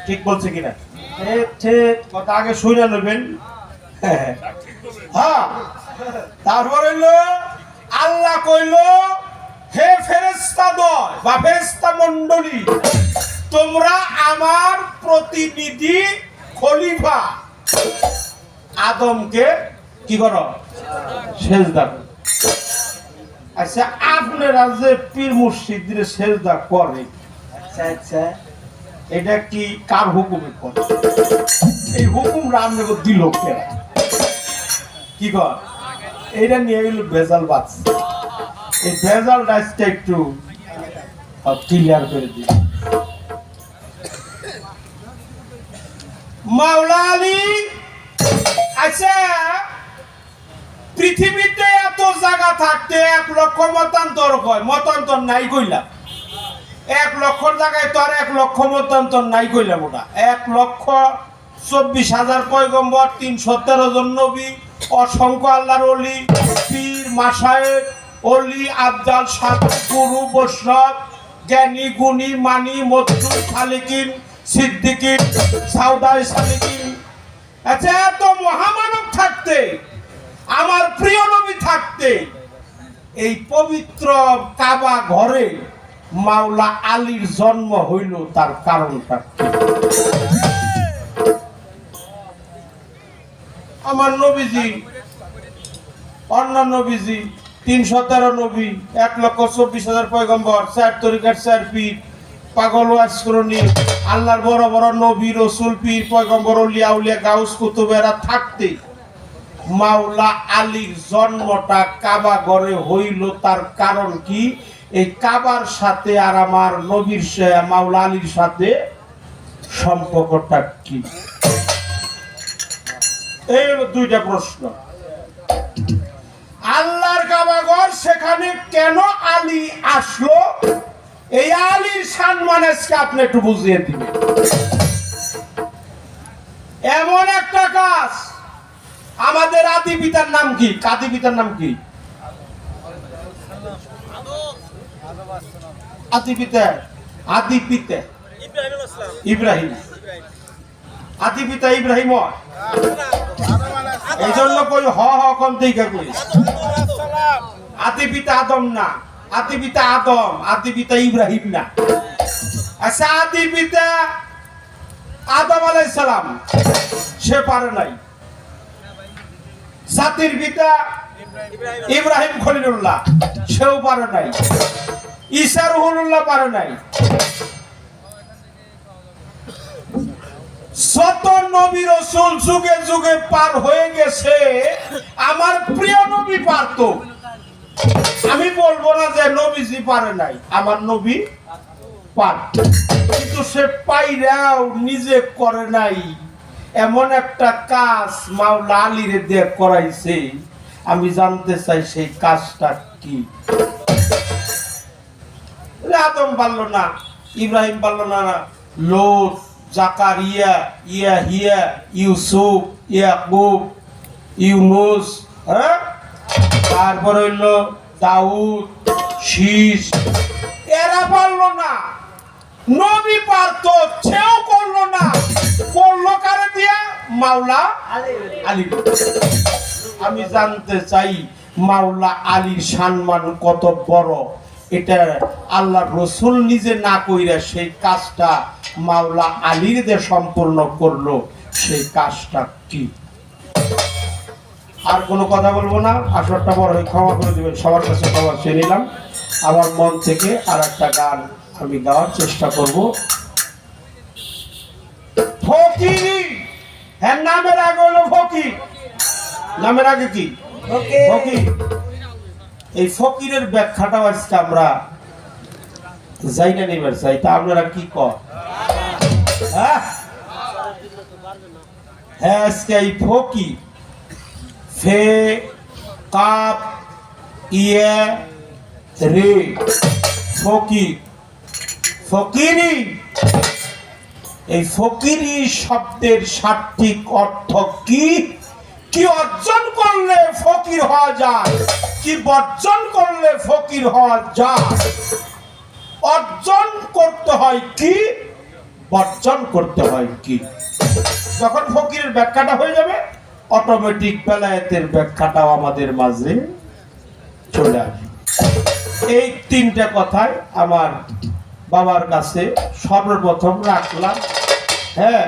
ঠিক বলছে কিনা? ঠিক কথা আগে শুনে নেবেন। হ্যাঁ, তারপর হইলো আল্লাহ কইল, হে ফেরেশতা দল বা ফেরেশতা মণ্ডলী, তোমরা আমার প্রতিনিধি খলিফা আদমকে কি করো? সেজদা করো। আচ্ছা, আপনারা যে পীর মুর্শিদের সেজদা করে, আচ্ছা এটা কি কার হুকুমে করে? এই হুকুম রামনগর দিল কে? কি কর? এইটা নিয়ে গেল ভেজাল বাস। এই ভেজাল রাইসটা একটু ক্লিয়ার করে দিই। মাওলা আলী, আচ্ছা পৃথিবীতে এত জায়গা থাকতে 1 লক্ষ মতান্তর কয়, মতান্তর নাই কইলাম। 1 লক্ষ জায়গায় তো আর 1 লক্ষ মতান্তর নাই কইলাম। ওটা 1,24,000 পয়গম্বর, 313 জন নবী, অসংখ্য আল্লাহর ওলি, পীর মাশায়েখ, ওলি আবদাল, সাধু, গুরু, বৈষ্ণব, জ্ঞানী, গুণী, মানি, মধ্যু, সালিকিন, সিদ্দিকিন, সাউদাই সালিকিন। আচ্ছা, এত মহামানব থাকতে, আমার প্রিয় নবী থাকতে, এই পবিত্র কাবা ঘরে মাওলা আলীর জন্ম হইল, তার কারণটা কি? আমার নবীজি, অন্য নবীজি, 313 নবী, 1,24,000 পয়গম্বর, 4 তরিকার 4 পীর, পাগল ওয়াসকরণী, আল্লাহর বড় বড় নবী, রসুল, পীর, পয়গম্বর, ওলিয়া উলিয়া, গাউস, কুতুবেরা থাকতে মাওলা আলীর জন্মটা কাবা ঘরে হইল, তার কারণ কি? এই কাবার সাথে আর আমার নবীর মাওলা আলীর সাথে সম্পর্কটা কি? এই হলো 2টা প্রশ্ন। আল্লাহর কাবা ঘর, সেখানে কেন আলী আসলো? এই আলীর সম্মানকে আপনি একটু বুঝিয়ে দিবেন। এমন একটা কাজ, আমাদের আদি পিতার নাম কি? আদি পিতার নাম কি? আদি পিতা ইব্রাহিম। আদি পিতা ইব্রাহিম, এই জন্য কই হ কম দিকে কই। আদি পিতা আদম না, আদি পিতা আদম, আদি পিতা ইব্রাহিম না। আচ্ছা, আদি পিতা আদম আলাইহিস সালাম, সে পারে নাই। জাতির পিতা ইব্রাহিম খলিলুল্লাহ, সেও পারে নাই। ঈসা রুহুল্লাহ পারে নাই। যত নবী রাসূল যুগে যুগে পার হয়ে গেছে, আমার প্রিয় নবী পারত। আমি বলবো না যে নবীজি পারে নাই, আমার নবী পার, কিন্তু সে পাইরাও নিজে করে নাই। এমন একটা কাজ মাওলা আলীরে দিয়ে করাইছে, আমি জানতে চাই সেই কাজটা কি? আদম পারল না, ইব্রাহিম পারল না, লোত, জাকারিয়া, ইয়াহিয়া, ইউসুফ, ইয়াকুব, ইউনুস, তারপর হইল দাউদ, শীষ, এরা পারল না। নবী পারত, সেও করলো না। করলো কারে দিয়া? মাওলা আলী। আমি জানতে চাই মাওলা আলীর সম্মান কত বড়। এটা আল্লাহ রসুল নিজে না কইরা সেই কাজটা মাওলা আলীর দিয়ে সম্পূর্ণ করলো, সেই কাজটা কি? আর কোনো কথা বলবো না। আসরটা বড় হয়ে ক্ষমা করে দিবেন, সবার কাছে ক্ষমা চেয়ে নিলাম। আমার মন থেকে আর একটা গান আমি গাওয়ার চেষ্টা করব। ফকিরি, হ্যাঁ, নামের আগে হলো ফকির। নামের আগে কি? ফকির। এই ফকিরের ব্যাখ্যাটাও আজকে আমরা যাই না নিবার চাই। তা আপনারা কি কর? হ্যাঁ, আজকে এই ফকির, ফে কাপ ইয়ে রে, ফকির, ফকিরি। এই ফকিরি শব্দের সঠিক অর্থ কি? কি অর্জন করলে ফকির হওয়া যায়, কি বর্জন করলে ফকির হওয়া যায়? অর্জন করতে হয় কি, বর্জন করতে হয় কি। যখন ফকিরের ব্যাখ্যাটা হয়ে যাবে অটোমেটিক বেলায়েতের ব্যাখ্যাটাও আমাদের মাঝে চলে আসবে। এই তিনটা কথাই আমার বাবার কাছে সর্বপ্রথম রাখলাম। হ্যাঁ।